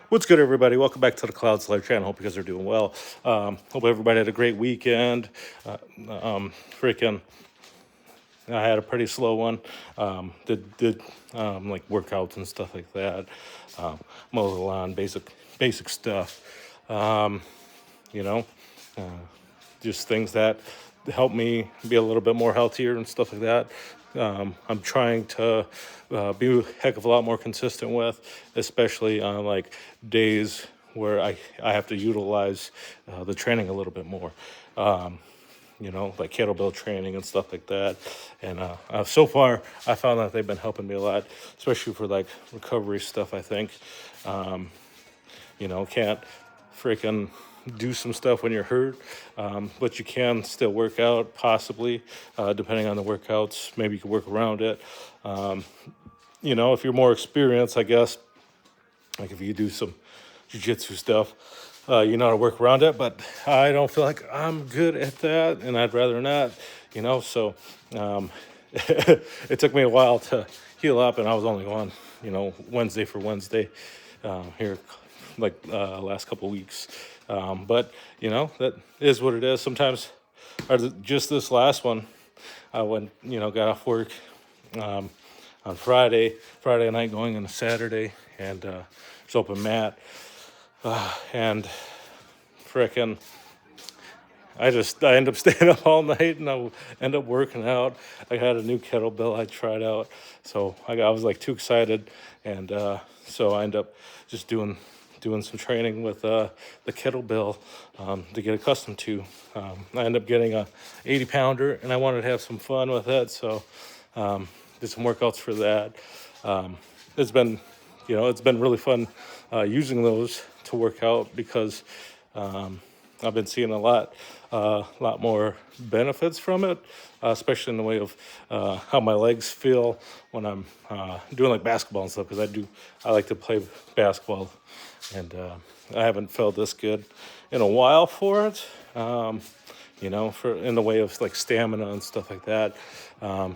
What's good, everybody? Welcome back to the Cloud Slayer channel. Hope you guys are doing well. Hope everybody had a great weekend. Freaking, I had a pretty slow one. Did like workouts and stuff like that. Mow the lawn, basic stuff. Um, you know, uh, just things that help me be a little bit more healthier and stuff like that. I'm trying to be a heck of a lot more consistent with, especially on like days where I have to utilize the training a little bit more. Like kettlebell training and stuff like that. And so far, I found that they've been helping me a lot, especially for like recovery stuff, I think. Can't freaking do some stuff when you're hurt, but you can still work out, possibly, depending on the workouts. Maybe you can work around it. If you're more experienced, I guess, like if you do some jiu-jitsu stuff, you know how to work around it, but I don't feel like I'm good at that, and I'd rather not, so it took me a while to heal up, and I was only on, Wednesday for Wednesday here, like last couple weeks. But, that is what it is. Sometimes, just this last one, I went, got off work on Friday night going into Saturday, and it's open mat. And frickin', I end up staying up all night, and I end up working out. I had a new kettlebell I tried out, so I was like too excited, and so I end up just doing some training with the kettlebell to get accustomed to. I end up getting a 80-pounder, and I wanted to have some fun with it, so did some workouts for that. It's been really fun using those to work out because I've been seeing a lot more benefits from it, especially in the way of how my legs feel when I'm doing like basketball and stuff. Because I like to play basketball, and I haven't felt this good in a while for it. For in the way of like stamina and stuff like that. I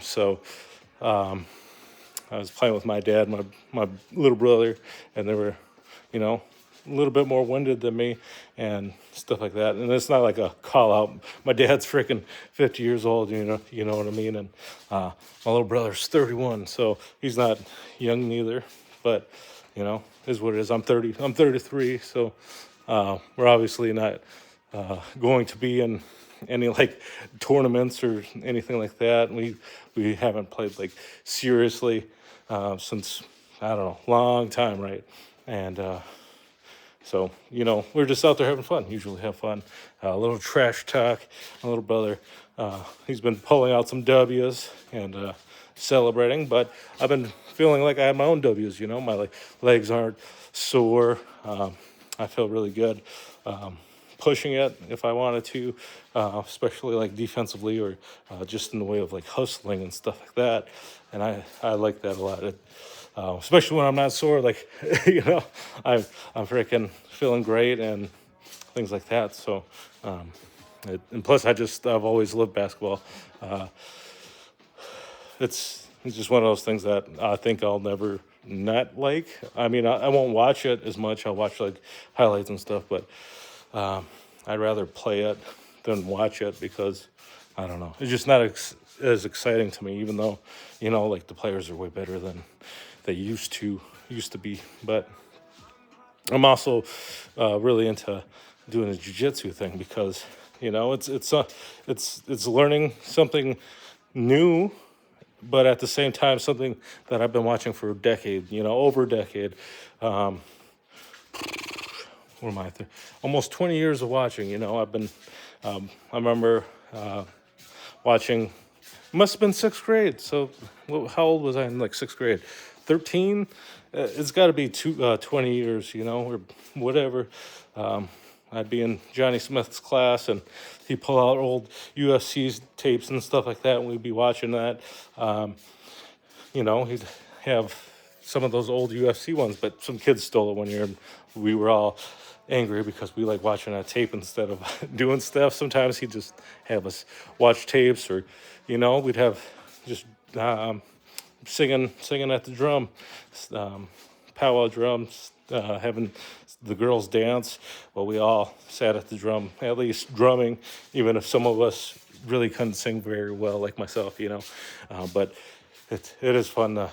was playing with my dad, my little brother, and they were, a little bit more winded than me and stuff like that. And it's not like a call out. My dad's freaking 50 years old, you know what I mean? And my little brother's 31, so he's not young neither. But, is what it is. I'm 33, so we're obviously not going to be in any like tournaments or anything like that. We haven't played like seriously since, I don't know, long time, right? And so we're just out there having fun. Usually have fun. A little trash talk. My little brother, he's been pulling out some W's and celebrating, but I've been feeling like I have my own W's. My legs aren't sore. I feel really good. Pushing it if I wanted to, especially like defensively or just in the way of like hustling and stuff like that. And I like that a lot. Especially when I'm not sore, like, I'm freaking feeling great and things like that. So, and plus I've always loved basketball. It's just one of those things that I think I'll never not like. I mean, I won't watch it as much. I'll watch like highlights and stuff, but I'd rather play it than watch it because I don't know. It's just not as exciting to me, even though like the players are way better than they used to be. But I'm also really into doing the jiu-jitsu thing because it's learning something new, but at the same time something that I've been watching for a decade, over a decade. What am I? Almost 20 years of watching. I've been. I remember watching. Must have been sixth grade. So, how old was I in like sixth grade? 13. It's got to be 20 years. Or whatever. I'd be in Johnny Smith's class, and he'd pull out old UFC tapes and stuff like that, and we'd be watching that. He'd have some of those old UFC ones, but some kids stole it one year, and we were all angry because we like watching that tape instead of doing stuff. Sometimes he'd just have us watch tapes, or we'd have just singing at the drum, powwow drums, having the girls dance while we all sat at the drum, at least drumming, even if some of us really couldn't sing very well, like myself, but it is fun to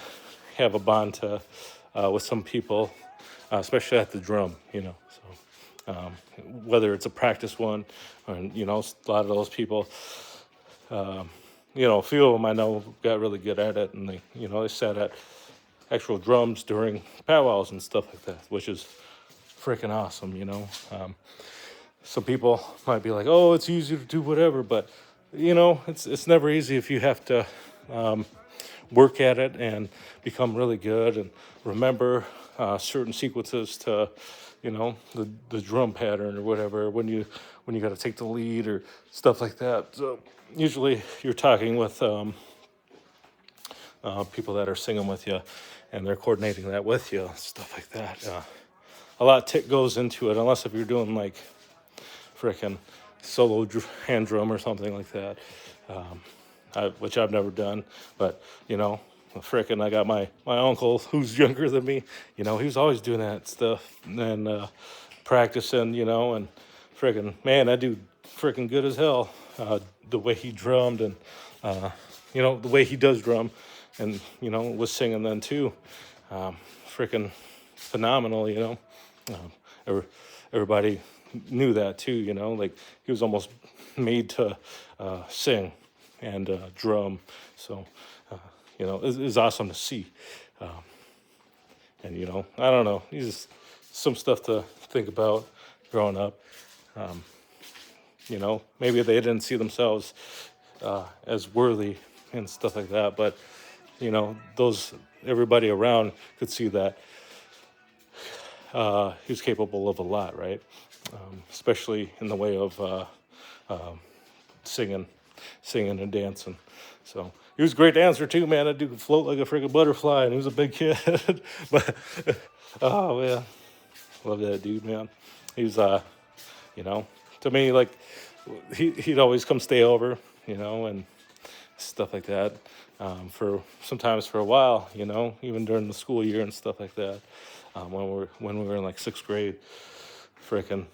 have a bond with some people, especially at the drum, So whether it's a practice one, or a lot of those people, a few of them I know got really good at it, and they sat at actual drums during powwows and stuff like that, which is freaking awesome. Some people might be like, "Oh, it's easy to do whatever," but it's never easy if you have to work at it and become really good and remember certain sequences to, the drum pattern or whatever when you got to take the lead or stuff like that. So usually you're talking with people that are singing with you, and they're coordinating that with you, stuff like that. A lot goes into it, unless if you're doing like frickin' solo hand drum or something like that, which I've never done. But frickin' I got my uncle who's younger than me. He was always doing that stuff and practicing. And frickin' man, that dude frickin' good as hell. The way he drummed and the way he does drum, and was singing then too. Frickin' phenomenal. Everybody knew that too. Like he was almost made to sing and drum. So it's awesome to see. And I don't know. These is some stuff to think about growing up. Maybe they didn't see themselves as worthy and stuff like that, but everybody around could see that he was capable of a lot, right? Especially in the way of singing and dancing. So he was a great dancer too, man. That dude could float like a freaking butterfly, and he was a big kid. But oh man, love that dude, man. He was, to me, like he'd always come stay over, and stuff like that. Sometimes for a while, even during the school year and stuff like that. When we were in like 6th grade, freaking,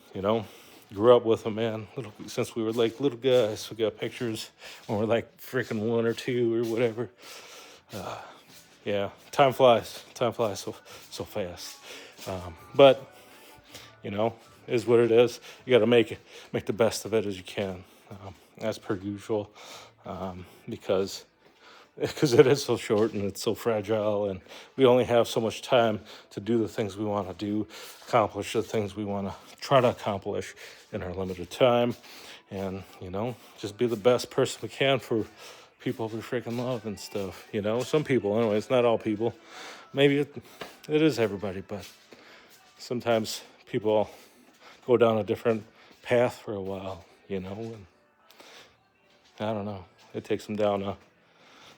grew up with him, man. Since we were like little guys, we got pictures when we're like freaking 1 or 2 or whatever. Yeah, time flies so fast. But is what it is. You got to make the best of it as you can, as per usual, because it is so short and it's so fragile, and we only have so much time to do the things we want to do, accomplish the things we want to try to accomplish in our limited time, and just be the best person we can for people we freaking love and stuff. Some people, anyways, not all people. Maybe it is everybody, but sometimes people go down a different path for a while, and I don't know. It takes them down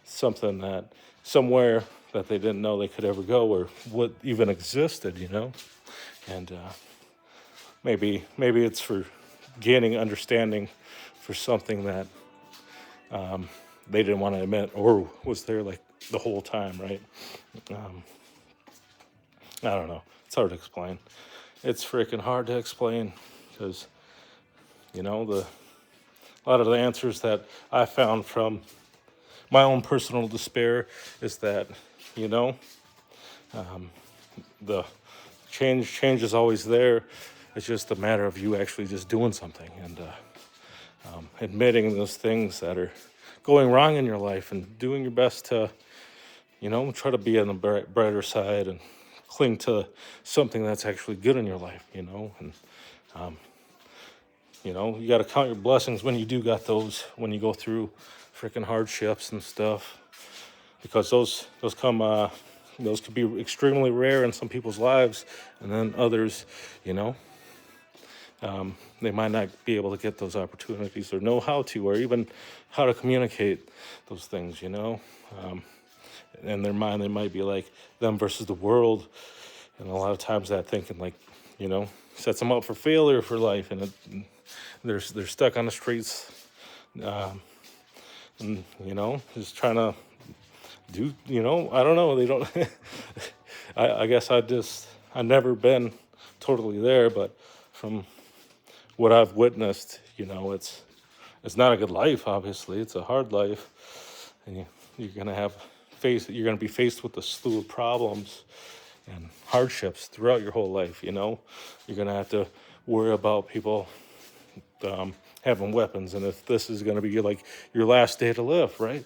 something somewhere that they didn't know they could ever go or what even existed, and maybe it's for gaining understanding for something that they didn't want to admit or was there like the whole time, right? I don't know. It's hard to explain. It's freaking hard to explain because a lot of the answers that I found from my own personal despair is that, the change is always there. It's just a matter of you actually just doing something and admitting those things that are going wrong in your life and doing your best to, try to be on the brighter side and cling to something that's actually good in your life, and you got to count your blessings when you do got those, when you go through freaking hardships and stuff, because those could be extremely rare in some people's lives, and then others, they might not be able to get those opportunities or know how to, or even how to communicate those things, in their mind they might be like them versus the world, and a lot of times that thinking like sets them up for failure for life, and they're stuck on the streets, and just trying to do, I don't know, they don't I guess I just I've never been totally there, but from what I've witnessed, it's not a good life. Obviously, it's a hard life, and you're gonna you're gonna be faced with a slew of problems and hardships throughout your whole life. You're gonna have to worry about people having weapons, and if this is gonna be like your last day to live, right?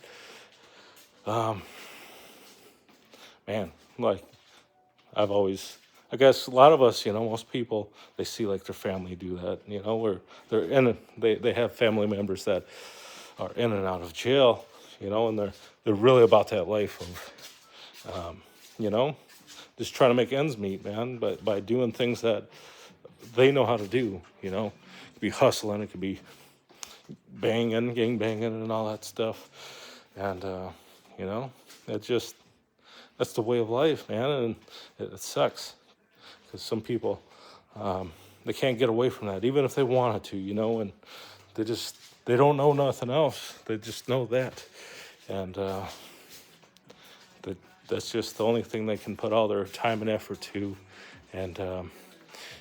Man, like I guess a lot of us, most people, they see like their family do that, where they have family members that are in and out of jail, and they're really about that life of, just trying to make ends meet, man, but by doing things that they know how to do, it could be hustling, it could be banging, gang banging, and all that stuff, and you know, it just that's the way of life, man, and it sucks because some people they can't get away from that, even if they wanted to, and they don't know nothing else. They just know that, and that's just the only thing they can put all their time and effort to, and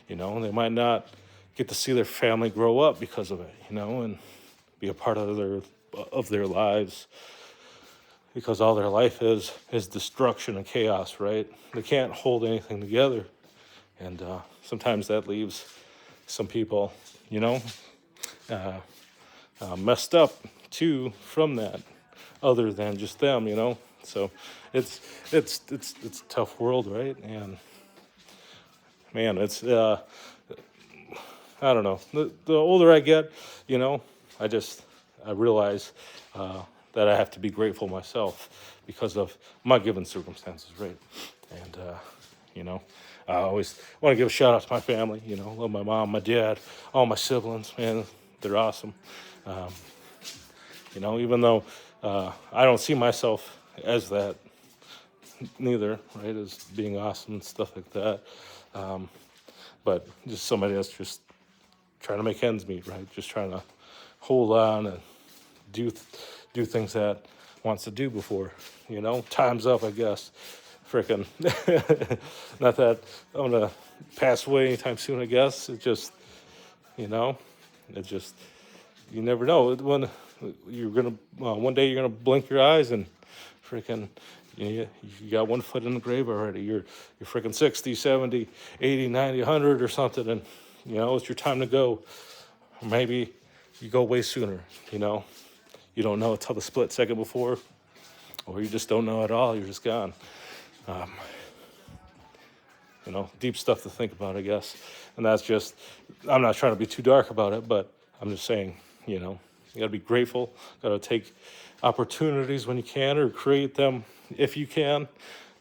they might not get to see their family grow up because of it, and be a part of their lives, because all their life is destruction and chaos, right? They can't hold anything together, and sometimes that leaves some people, messed up too from that, other than just them, So it's a tough world, right? And man, it's I don't know. The older I get, I realize that I have to be grateful myself because of my given circumstances, right? And I always want to give a shout out to my family. Love my mom, my dad, all my siblings. Man, they're awesome. Even though I don't see myself as that neither, right? As being awesome and stuff like that. But just somebody that's just trying to make ends meet, right? Just trying to hold on and do things that wants to do before, time's up, I guess. Frickin' not that I'm gonna pass away anytime soon, I guess. It just, it just, you never know when you're gonna one day you're gonna blink your eyes and freaking you got one foot in the grave already. You're freaking 60, 70, 80, 90, 100 or something, and it's your time to go. Or maybe you go way sooner, you don't know until the split second before, or you just don't know at all. You're just gone. Deep stuff to think about, I guess. And that's just, I'm not trying to be too dark about it, but I'm just saying, you got to be grateful, got to take opportunities when you can, or create them if you can.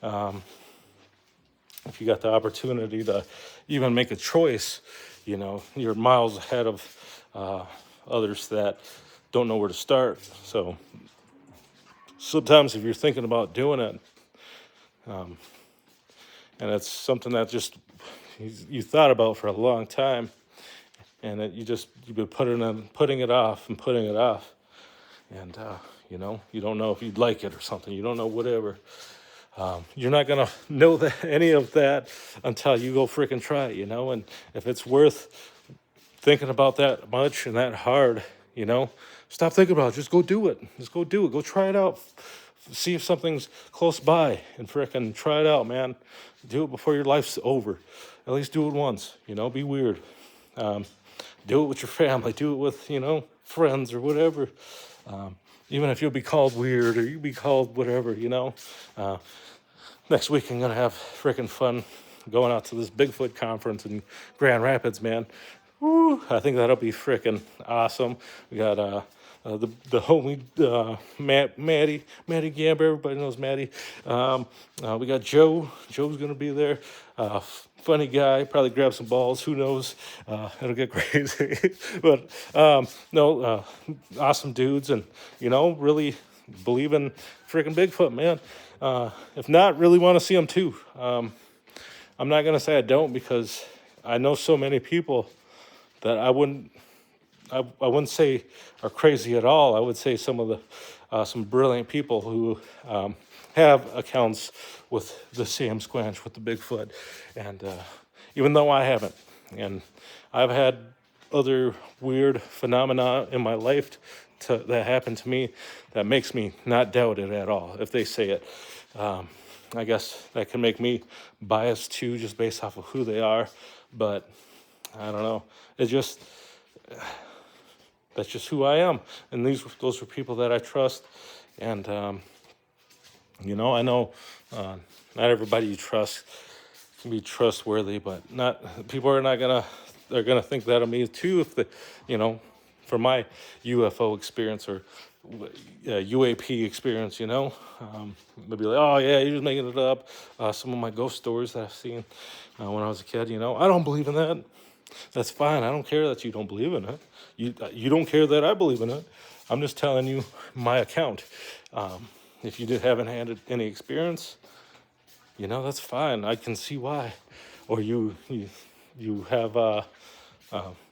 If you got the opportunity to even make a choice, you're miles ahead of others that don't know where to start. So sometimes if you're thinking about doing it, and it's something that just you thought about for a long time, and that you've been putting it off, and you don't know if you'd like it or something. You don't know whatever. You're not gonna know any of that until you go freaking try it, And if it's worth thinking about that much and that hard, stop thinking about it. Just go do it. Just go do it. Go try it out. See if something's close by and frickin' try it out, man. Do it before your life's over. At least do it once, be weird. Do it with your family. Do it with, friends or whatever. Even if you'll be called weird or you'll be called whatever, Next week I'm going to have frickin' fun going out to this Bigfoot conference in Grand Rapids, man. Woo, I think that'll be frickin' awesome. We got the homie Maddie Gamber. Everybody knows Maddie. We got Joe. Joe's gonna be there. Funny guy. Probably grab some balls. Who knows? It'll get crazy. But no, awesome dudes, and really believe in freaking Bigfoot, man. If not, really want to see them too. I'm not gonna say I don't, because I know so many people that I wouldn't say are crazy at all. I would say some of the some brilliant people who have accounts with the Sam Squanch with the Bigfoot, and even though I haven't, and I've had other weird phenomena in my life that happened to me that makes me not doubt it at all if they say it. I guess that can make me biased too, just based off of who they are, but I don't know. It's just that's just who I am, and those were people that I trust, and I know not everybody you trust can be trustworthy, but not people are not gonna they're gonna think that of me too if you know, for my UFO experience or UAP experience, they'll be like, oh yeah, you're just making it up. Some of my ghost stories that I've seen when I was a kid, I don't believe in that. That's fine. I don't care that you don't believe in it. You don't care that I believe in it. I'm just telling you my account. If you haven't had any experience, that's fine. I can see why. Or you have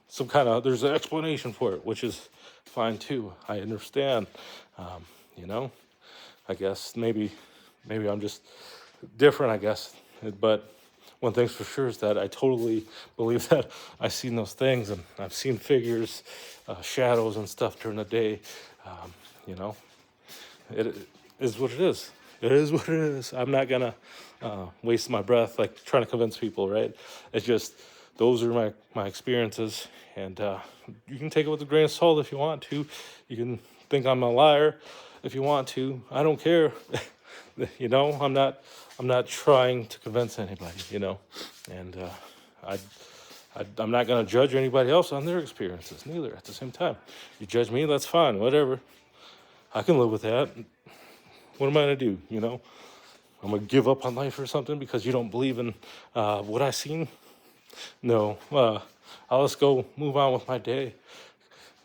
some kind of there's an explanation for it, which is fine too. I understand. Um, you know, I guess maybe I'm just different. I guess, but one thing's for sure is that I totally believe that I've seen those things and I've seen figures, shadows and stuff during the day. You know, it is what it is. It is what it is. I'm not gonna waste my breath like trying to convince people, right? It's just those are my experiences, and you can take it with a grain of salt if you want to. You can think I'm a liar if you want to. I don't care. I'm not trying to convince anybody. And I'm not gonna judge anybody else on their experiences neither. At the same time, you judge me, that's fine. Whatever. I can live with that. What am I gonna do? I'm gonna give up on life or something because you don't believe in what I seen? No. I'll just go move on with my day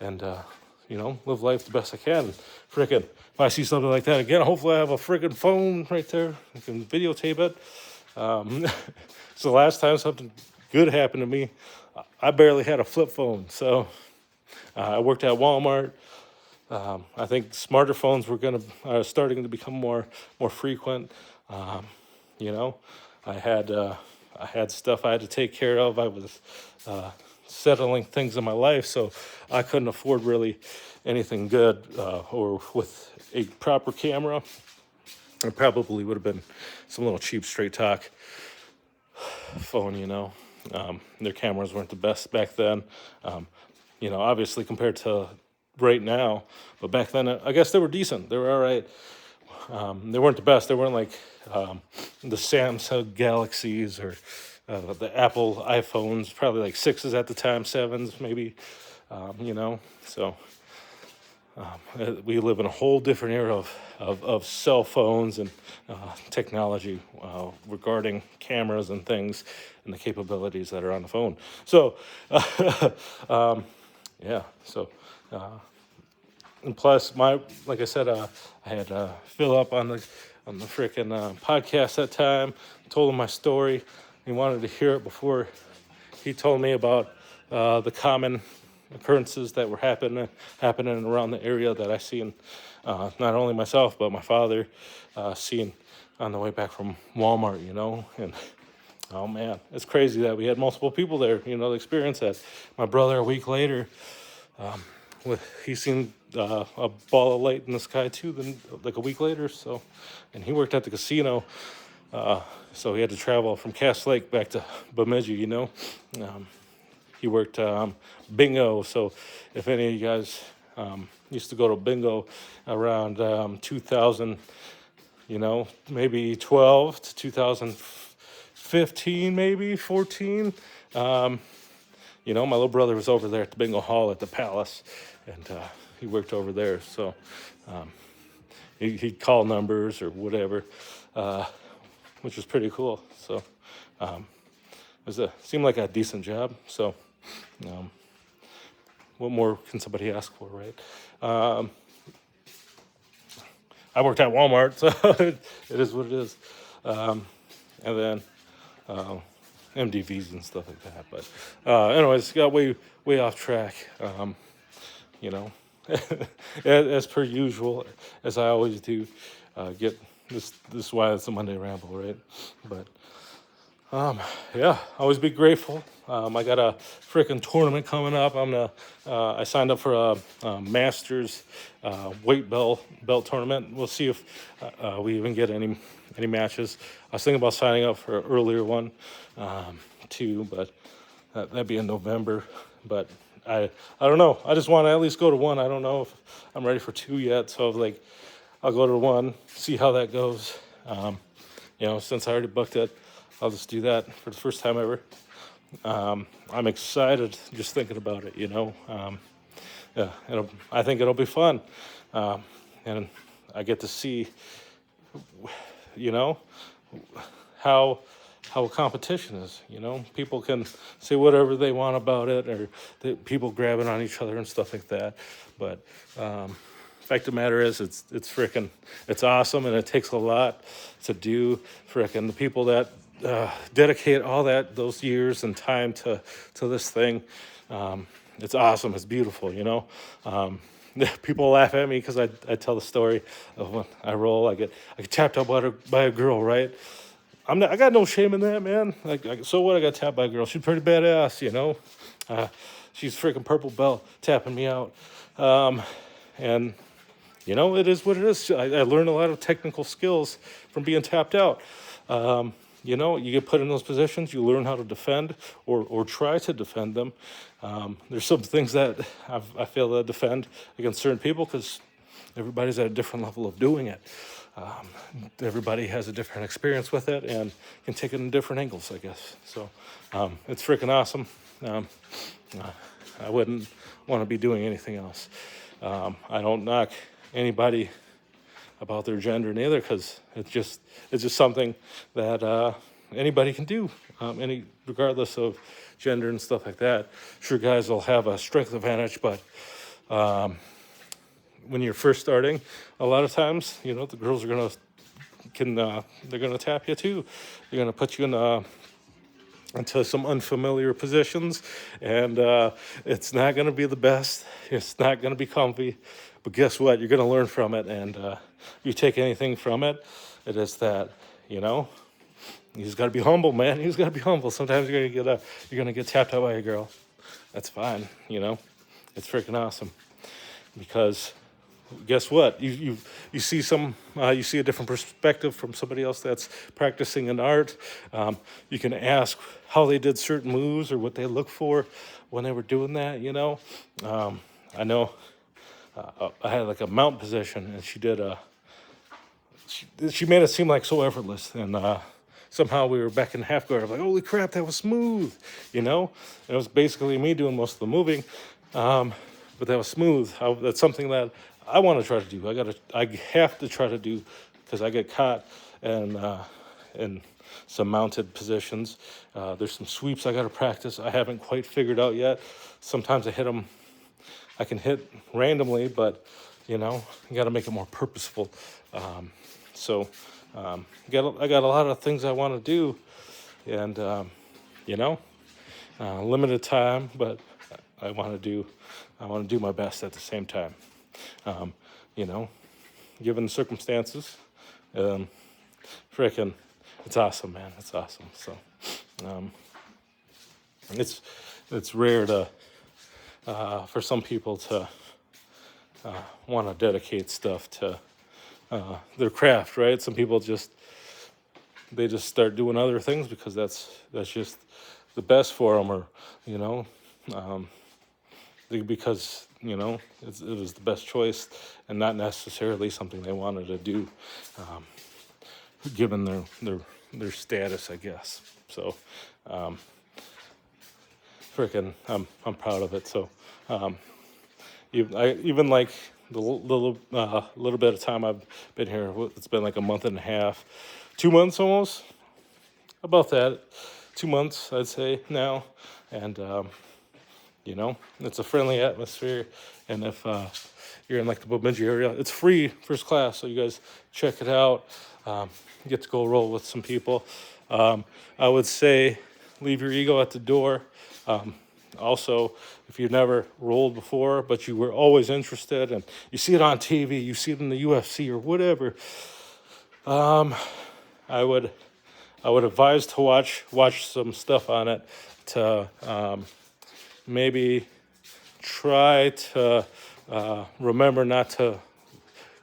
and live life the best I can. Frickin', if I see something like that again, hopefully I have a frickin' phone right there. I can videotape it. So the last time something good happened to me, I barely had a flip phone. So I worked at Walmart. I think smarter phones are starting to become more frequent. You know, I had stuff I had to take care of. I was settling things in my life, so I couldn't afford really anything good or with a proper camera. It probably would have been some little cheap straight talk phone. Their cameras weren't the best back then. Obviously compared to right now, but back then I guess they were decent. They were all right. They weren't the best. They weren't like the Samsung Galaxies or the Apple iPhones, probably like 6s at the time, 7s maybe, So we live in a whole different era of cell phones and technology regarding cameras and things and the capabilities that are on the phone. So, yeah, so... and plus, like I said, I had Phil up on the frickin' podcast that time. Told him my story. He wanted to hear it before he told me about the common occurrences that were happening around the area that I seen. Not only myself, but my father seen on the way back from Walmart. And oh man, it's crazy that we had multiple people there. To experience that. My brother a week later. He seen a ball of light in the sky too. Then, like a week later, and he worked at the casino, so he had to travel from Cass Lake back to Bemidji. He worked bingo. So, if any of you guys used to go to bingo around 2000, maybe 12 to 2015, maybe 14. My little brother was over there at the bingo hall at the Palace, and he worked over there. So he'd call numbers or whatever, which was pretty cool. So seemed like a decent job. So what more can somebody ask for, right? I worked at Walmart, so it is what it is. And then... MDVs and stuff like that, but anyways, got way off track. As per usual, as I always do, get this is why it's a Monday ramble, right? But yeah, always be grateful. I got a freaking tournament coming up. I signed up for a Masters weight belt tournament. We'll see if we even get any matches. I was thinking about signing up for an earlier one too, but that'd be in November. But I don't know. I just want to at least go to one. I don't know if I'm ready for two yet. So I was like, I'll go to one, see how that goes. Since I already booked it, I'll just do that for the first time ever. I'm excited just thinking about it, Yeah, I think it'll be fun. And I get to see, how a competition is, People can say whatever they want about it, or people grabbing on each other and stuff like that. But fact of the matter is, it's awesome, and it takes a lot to do. The people that dedicate all those years and time to this thing, it's awesome. It's beautiful, People laugh at me because I tell the story of when I roll. I get tapped out by a girl, right? I got no shame in that, man. So what? I got tapped by a girl. She's pretty badass, She's freaking purple belt tapping me out, and it is what it is. I learned a lot of technical skills from being tapped out. You get put in those positions, you learn how to defend or try to defend them. There's some things that I fail to defend against certain people because everybody's at a different level of doing it. Everybody has a different experience with it and can take it in different angles, I guess. So it's freaking awesome. I wouldn't want to be doing anything else. I don't knock anybody about their gender neither, because it's just something that anybody can do, regardless of gender and stuff like that. Sure, guys will have a strength advantage, but when you're first starting, a lot of times, the girls are they're gonna tap you too. They're gonna put you into some unfamiliar positions, and it's not gonna be the best. It's not gonna be comfy, but guess what? You're gonna learn from it, and you take anything from it, it is that, you just gotta be humble, man. You just gotta be humble. Sometimes you're gonna get tapped out by a girl. That's fine, It's freaking awesome, because guess what? You see you see a different perspective from somebody else that's practicing an art. You can ask how they did certain moves or what they look for when they were doing that. I know I had like a mount position, and she did she made it seem like so effortless, and somehow we were back in half guard. I'm like, holy crap, that was smooth, And it was basically me doing most of the moving, but that was smooth. That's something that I want to try to do. I have to try to do, because I get caught in some mounted positions. There's some sweeps I got to practice. I haven't quite figured out yet. Sometimes I can hit randomly, but you got to make it more purposeful. I got a lot of things I want to do, and limited time, but I want to do my best at the same time. Given the circumstances, it's awesome, man. It's awesome. So, it's rare to for some people to want to dedicate stuff to their craft, right? Some people just start doing other things because that's just the best for them, or because it was the best choice and not necessarily something they wanted to do, given their status, I guess. So, I'm proud of it. So, even like the little bit of time I've been here, it's been like a month and a half, 2 months almost, about that, 2 months I'd say now, and it's a friendly atmosphere, and if you're in like the Bemidji area, it's free, first class, so you guys check it out. You get to go roll with some people. I would say leave your ego at the door. Also, if you've never rolled before, but you were always interested, and you see it on TV, you see it in the UFC or whatever, Um, I would I would advise to watch some stuff on it to maybe try to remember not to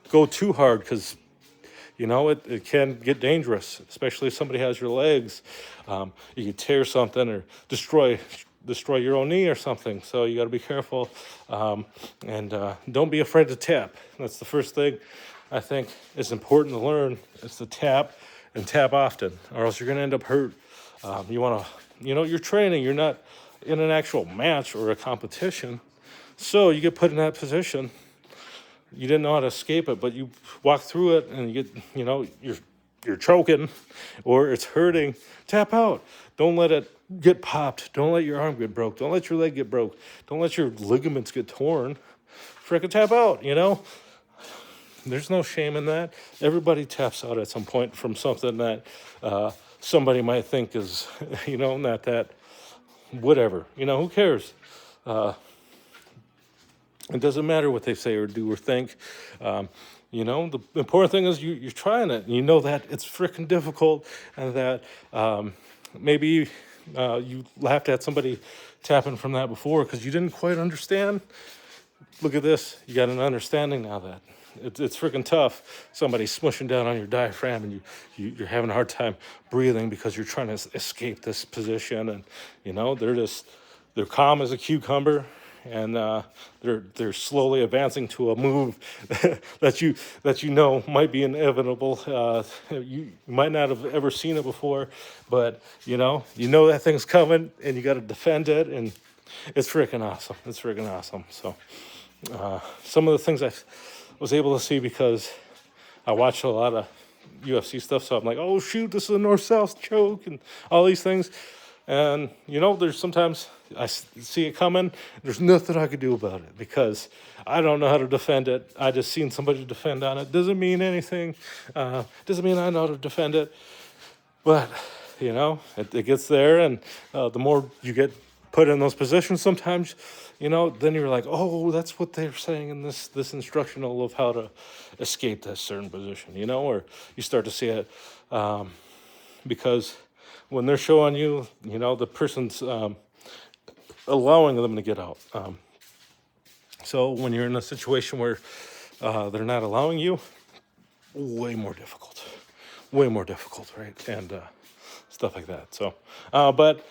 go too hard because it can get dangerous, especially if somebody has your legs. You could tear something or destroy your own knee or something. So you got to be careful, and don't be afraid to tap. That's the first thing I think is important to learn is to tap and tap often, or else you're going to end up hurt. You want to, you're training. You're not in an actual match or a competition, so you get put in that position. You didn't know how to escape it, but you walk through it and you get, you're choking or it's hurting. Tap out. Don't let it get popped. Don't let your arm get broke. Don't let your leg get broke. Don't let your ligaments get torn. Frickin' tap out, There's no shame in that. Everybody taps out at some point from something that somebody might think is, not that, whatever. Who cares? It doesn't matter what they say or do or think. The important thing is you're trying it. And you know that it's freaking difficult and that maybe you laughed at somebody tapping from that before because you didn't quite understand. Look at this. You got an understanding now that it's freaking tough. Somebody's smushing down on your diaphragm and you're having a hard time breathing because you're trying to escape this position. And, they're calm as a cucumber. And they're slowly advancing to a move that you might be inevitable. You might not have ever seen it before, but you know that thing's coming, and you got to defend it, and it's freaking awesome. It's freaking awesome. So some of the things I was able to see because I watched a lot of UFC stuff, so I'm like, oh shoot, this is a north-south choke and all these things. And, there's sometimes I see it coming. There's nothing I could do about it because I don't know how to defend it. I just seen somebody defend on it. Doesn't mean anything. Doesn't mean I know how to defend it. But, it gets there. And the more you get put in those positions sometimes, then you're like, oh, that's what they're saying in this instructional of how to escape that certain position, or you start to see it because when they're showing you, the person's allowing them to get out. So when you're in a situation where they're not allowing you, way more difficult, right? And stuff like that. So, but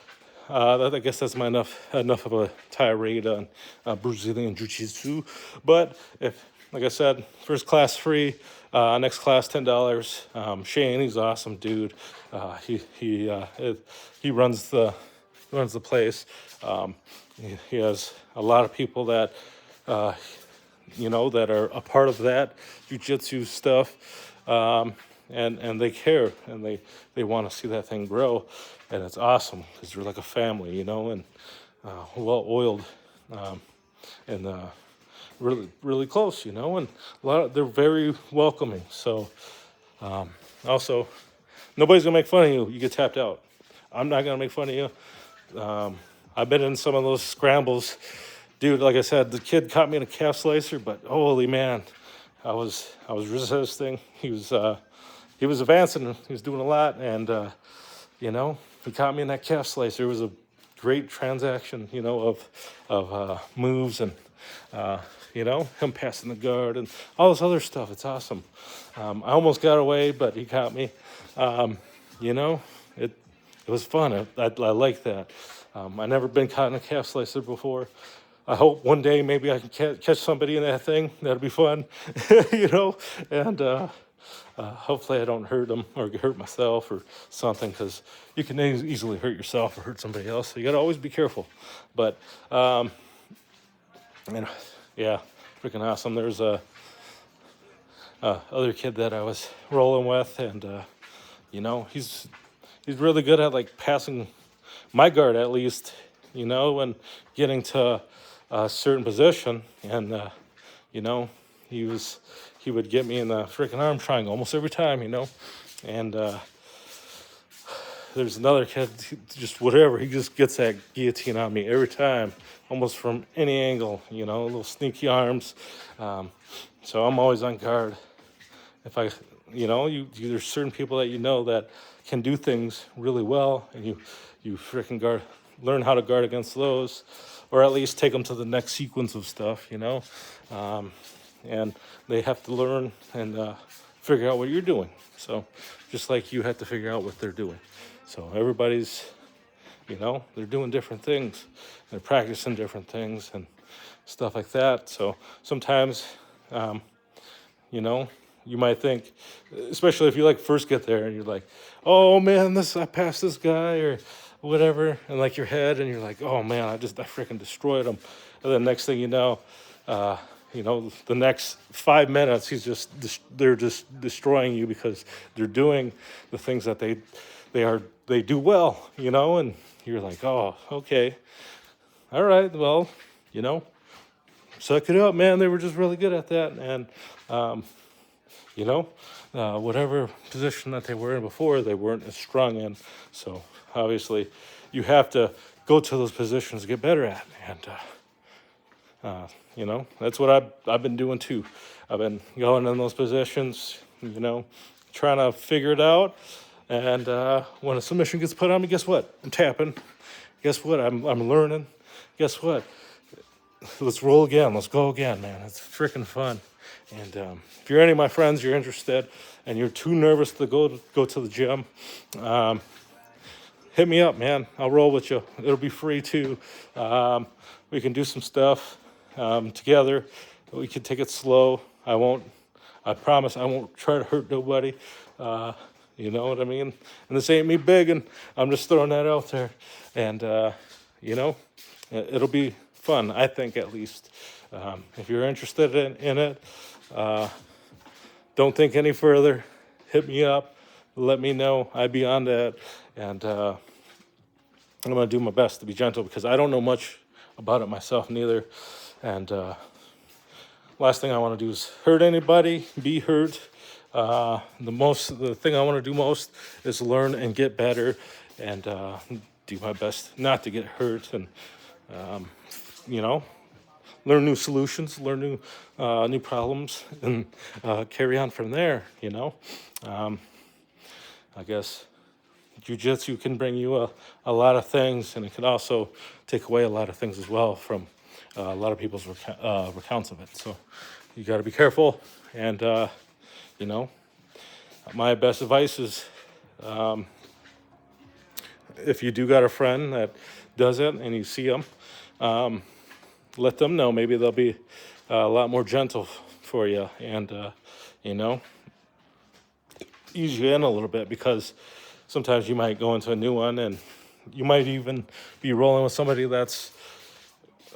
I guess that's enough of a tirade on Brazilian Jiu-Jitsu. But like I said, first class free. Next class $10. Shane, he's an awesome dude. He runs the place. He has a lot of people that that are a part of that jiu-jitsu stuff, and they care and they want to see that thing grow, and it's awesome because they're like a family, and well oiled, and really, really close, and they're very welcoming. So, also, nobody's gonna make fun of you. You get tapped out. I'm not gonna make fun of you. I've been in some of those scrambles, dude. Like I said, the kid caught me in a calf slicer, but holy man, I was resisting. He was advancing. He was doing a lot, and he caught me in that calf slicer. It was a great transaction, of moves and. Him passing the guard and all this other stuff. It's awesome. I almost got away, but he caught me. It was fun. I like that. I never been caught in a calf slicer before. I hope one day maybe I can catch somebody in that thing. That'll be fun, and hopefully I don't hurt them or hurt myself or something, because you can easily hurt yourself or hurt somebody else. So you got to always be careful. But, yeah, freaking awesome. There's a other kid that I was rolling with, and he's really good at like passing my guard at least, and getting to a certain position, and he would get me in the freaking arm triangle almost every time, and there's another kid, just whatever, he just gets that guillotine on me every time, almost from any angle, little sneaky arms. So I'm always on guard. If I there's certain people that that can do things really well, and you freaking learn how to guard against those, or at least take them to the next sequence of stuff. And they have to learn and figure out what you're doing. So just like you have to figure out what they're doing. So everybody's, they're doing different things. They're practicing different things and stuff like that. So sometimes, you know, you might think, especially if you like first get there and you're like, oh man, I passed this guy or whatever, and like your head, and you're like, oh man, I freaking destroyed him. And then next thing the next 5 minutes, they're just destroying you because they're doing the things that they do well, and you're like, oh, okay, all right, well, suck it up, man. They were just really good at that, and whatever position that they were in before, they weren't as strong in. So obviously, you have to go to those positions to get better at, and that's what I've been doing too. I've been going in those positions, trying to figure it out. And when a submission gets put on me, guess what? I'm tapping. Guess what? I'm learning. Guess what? Let's roll again. Let's go again, man. It's freaking fun. And if you're any of my friends, you're interested, and you're too nervous to go to the gym, hit me up, man. I'll roll with you. It'll be free too. We can do some stuff together. We can take it slow. I promise I won't try to hurt nobody. You know what I mean? And this ain't me begging. I'm just throwing that out there. And, it'll be fun, I think, at least. If you're interested in it, don't think any further. Hit me up. Let me know. I'd be on that. And I'm going to do my best to be gentle because I don't know much about it myself neither. And last thing I want to do is hurt anybody, be hurt. The thing I want to do most is learn and get better and do my best not to get hurt and, learn new solutions, learn new problems, and carry on from there. I guess jiu-jitsu can bring you a lot of things, and it can also take away a lot of things as well from a lot of people's recounts of it. So you got to be careful, and my best advice is if you do got a friend that does it and you see them, let them know. Maybe they'll be a lot more gentle for you and, ease you in a little bit, because sometimes you might go into a new one and you might even be rolling with somebody that's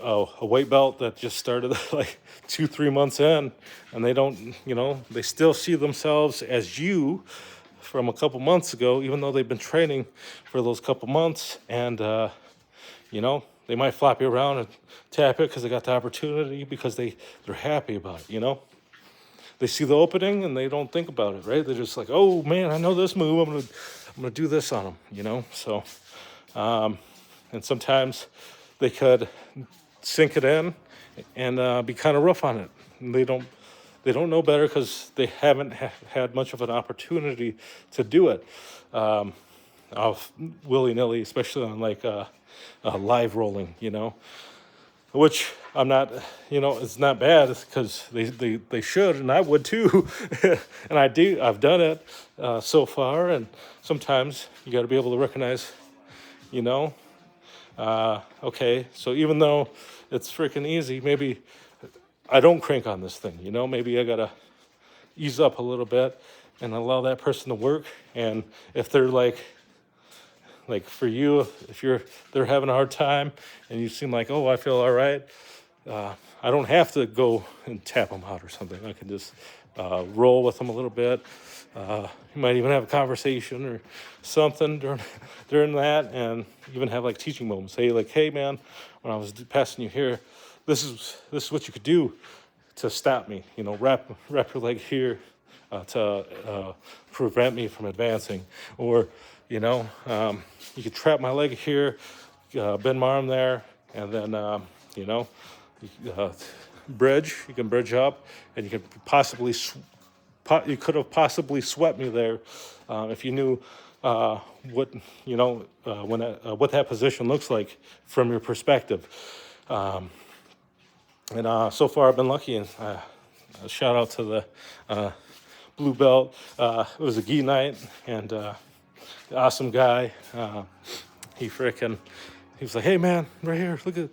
a weight belt that just started like 2-3 months in, and they don't, they still see themselves as you from a couple months ago, even though they've been training for those couple months. And, they might flop you around and tap it because they got the opportunity, because they're happy about it, They see the opening and they don't think about it, right? They're just like, oh man, I know this move. I'm gonna do this on them, So, and sometimes they could sink it in and be kind of rough on it. And they don't know better because they haven't had much of an opportunity to do it willy-nilly, especially on like live rolling, which I'm not, it's not bad because they should, and I would too. And I've done it so far. And sometimes you got to be able to recognize, okay, so even though it's freaking easy, maybe I don't crank on this thing, maybe I got to ease up a little bit and allow that person to work. And if they're like for you, if they're having a hard time and you seem like, oh, I feel all right, I don't have to go and tap them out or something. I can just roll with them a little bit. You might even have a conversation or something during that, and even have like teaching moments. Say like, hey man, when I was passing you here, this is what you could do to stop me. Wrap your leg here to prevent me from advancing, or you could trap my leg here, bend my arm there, and then bridge. You can bridge up, and you can possibly you could have possibly swept me there if you knew what what that position looks like from your perspective. And so far, I've been lucky. And a shout out to the blue belt. It was a gi night, and awesome guy. He was like, "Hey man, right here, look at,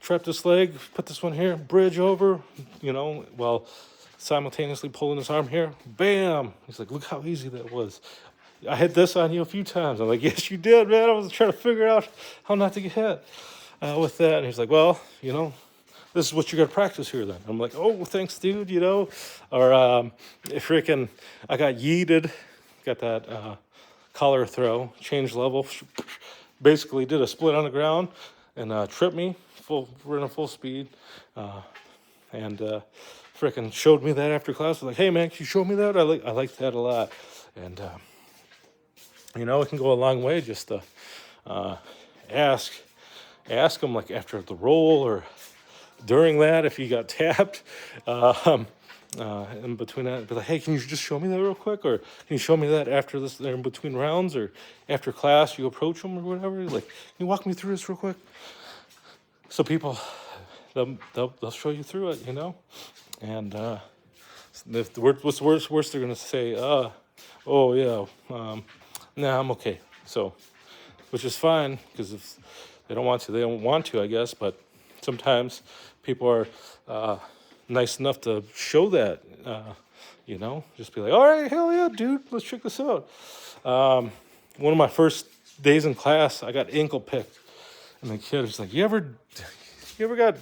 trap this leg, put this one here, bridge over, while simultaneously pulling his arm here. Bam!" He's like, "Look how easy that was. I hit this on you a few times." I'm like, "Yes, you did, man. I was trying to figure out how not to get hit with that." And he's like, "Well, this is what you're gonna practice here then." I'm like, "Oh, thanks, dude." Or I got yeeted, got that collar throw, change level, basically did a split on the ground and tripped me. Running full speed, and showed me that after class. I was like, "Hey man, can you show me that? I like that a lot." And it can go a long way just to ask them, like, after the roll or during that, if you got tapped, in between that, be like, "Hey, can you just show me that real quick?" Or, "Can you show me that after this, in between rounds, or after class, you approach them or whatever? Like, can you walk me through this real quick?" So people, they'll show you through it, And what's the worst they're gonna say? "Oh yeah, nah, I'm okay." So, which is fine, because if they don't want to, they don't want to, I guess. But sometimes people are nice enough to show that, just be like, "All right, hell yeah, dude, let's check this out." One of my first days in class, I got ankle picked, and the kid was like, "You ever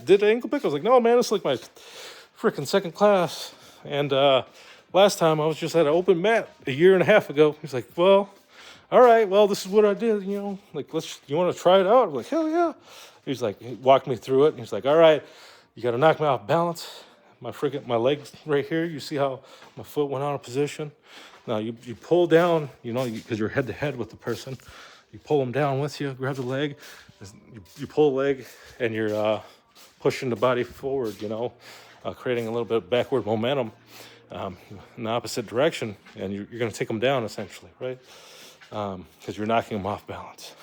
did ankle pick?" I was like, "No, man, it's like my freaking second class, and last time I was just at an open mat a year and a half ago." He's like, "Well, all right, well, this is what I did, like, you want to try it out?" I'm like, "Hell yeah." He's like, he walked me through it, and he's like, "All right, you got to knock me off balance. My legs right here, you see how my foot went out of position? Now you pull down, because you're head to head with the person. You pull them down with you, grab the leg, you pull the leg, and you're pushing the body forward, creating a little bit of backward momentum in the opposite direction, and you're going to take them down, essentially, right? Because you're knocking them off balance,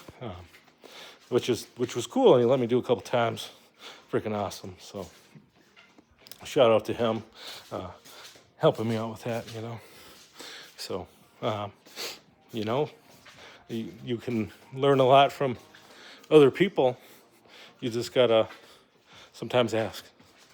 which was cool, and he let me do a couple times. Freaking awesome. So shout out to him, helping me out with that, So, you can learn a lot from other people. You just gotta sometimes ask.